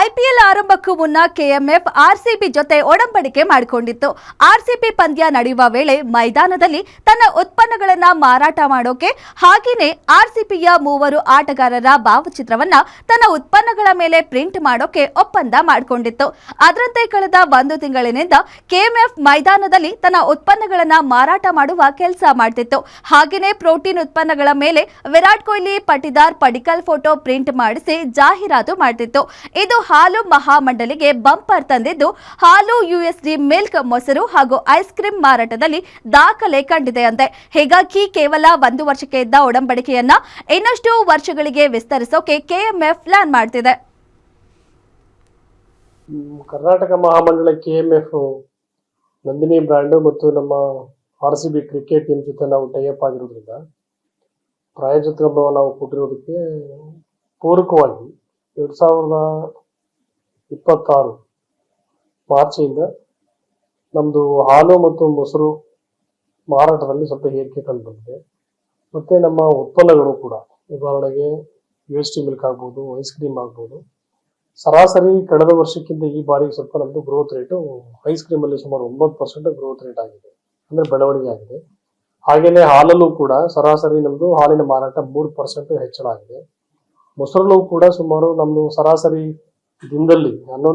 IPL ಆರಂಭಕ್ಕೂ ಮುನ್ನ KMF RCB ಜೊತೆ ಒಡಂಬಡಿಕೆ ಮಾಡಿಕೊಂಡಿತ್ತು. ಆರ್ಸಿಬಿ ಪಂದ್ಯ ನಡೆಯುವ ವೇಳೆ ಮೈದಾನದಲ್ಲಿ ತನ್ನ ಉತ್ಪನ್ನಗಳನ್ನ ಮಾರಾಟ ಮಾಡೋಕೆ ಹಾಗೇನೆ ಆರ್ಸಿಬಿಯ ಮೂವರು ಆಟಗಾರರ ಭಾವಚಿತ್ರವನ್ನ ತನ್ನ ಉತ್ಪನ್ನಗಳ ಮೇಲೆ ಪ್ರಿಂಟ್ ಮಾಡೋಕೆ ಒಪ್ಪಂದ ಮಾಡಿಕೊಂಡಿತ್ತು. ಅದರಂತೆ ಕಳೆದ 1 ತಿಂಗಳಿನಿಂದ ಕೆಎಂಎಫ್ ಮೈದಾನದಲ್ಲಿ ತನ್ನ ಉತ್ಪನ್ನಗಳನ್ನ ಮಾರಾಟ ಮಾಡುವ ಕೆಲಸ ಮಾಡ್ತಿತ್ತು. ಹಾಗೇನೆ ಪ್ರೋಟೀನ್ ಉತ್ಪನ್ನಗಳ ಮೇಲೆ ವಿರಾಟ್ ಕೊಹ್ಲಿ, ಪಟಿದಾರ್, ಪಡಿಕಲ್ ಫೋಟೋ ಪ್ರಿಂಟ್ ಮಾಡಿಸಿ ಜಾಹೀರಾತು ಮಾಡ್ತಿತ್ತು. ಇದು ಹಾಲು ಮಹಾಮಂಡಲಿಗೆ ಬಂಪರ್ ತಂದಿದ್ದು, ಹಾಲು, ಯುಎಸ್ಡಿ ಮಿಲ್ಕ್, ಮೊಸರು ಹಾಗೂ ಐಸ್ ಕ್ರೀಂ ಮಾರಾಟದಲ್ಲಿ ದಾಖಲೆ ಕಂಡಿದೆಯಂತೆ. ಹೀಗಾಗಿ ಕೇವಲ 1 ವರ್ಷಕ್ಕೆ ಇದ್ದ ಒಡಂಬಡಿಕೆಯನ್ನ ಇನ್ನಷ್ಟು ವರ್ಷಗಳಿಗೆ ವಿಸ್ತರಿಸೋಕೆ ಕೆಎಂಎಫ್ ಪ್ಲಾನ್ ಮಾಡ್ತಿದೆ. ಕರ್ನಾಟಕ ಮಹಾಮಂಡಲ ಕೆಎಂಎಫ್ ನಂದಿನಿ ಬ್ರ್ಯಾಂಡ್ ಮತ್ತು ನಮ್ಮ ಆರ್ಸಿಬಿ ಕ್ರಿಕೆಟ್ ಟೀಮ್ ಜೊತೆ ನಾವು ಟೈಅಪ್ ಆಗಿರೋದ್ರಿಂದ ಪ್ರಾಯೋಜಕತ್ವವನ್ನು ನಾವು ಕೊಟ್ಟಿರೋದಕ್ಕೆ ಪೂರಕವಾಗಿ 2026 ಮಾರ್ಚಿಂದ ನಮ್ಮದು ಹಾಲು ಮತ್ತು ಮೊಸರು ಮಾರಾಟದಲ್ಲಿ ಸ್ವಲ್ಪ ಏರಿಕೆ ಕಂಡು ಬಂದಿದೆ. ಮತ್ತು ನಮ್ಮ ಉತ್ಪನ್ನಗಳು ಕೂಡ, ಉದಾಹರಣೆಗೆ ಯುಎಸ್ಡಿ ಮಿಲ್ಕ್ ಆಗ್ಬೋದು, ಐಸ್ ಕ್ರೀಮ್ ಆಗ್ಬೋದು, ಸರಾಸರಿ ಕಳೆದ ವರ್ಷಕ್ಕಿಂತ ಈ ಬಾರಿ ಸ್ವಲ್ಪ ನಮ್ಮದು ಗ್ರೋತ್ ರೇಟು ಐಸ್ ಕ್ರೀಮಲ್ಲಿ ಸುಮಾರು 9% ಗ್ರೋತ್ ರೇಟ್ ಆಗಿದೆ, ಅಂದರೆ ಬೆಳವಣಿಗೆ ಆಗಿದೆ. ಹಾಗೆಯೇ ಹಾಲಲ್ಲೂ ಕೂಡ ಸರಾಸರಿ ನಮ್ಮದು ಹಾಲಿನ ಮಾರಾಟ 3% ಹೆಚ್ಚಳ ಆಗಿದೆ. ಮೊಸರಲ್ಲೂ ಕೂಡ ಸುಮಾರು ನಮ್ಮದು ಸರಾಸರಿ ದಿನದಲ್ಲಿ 11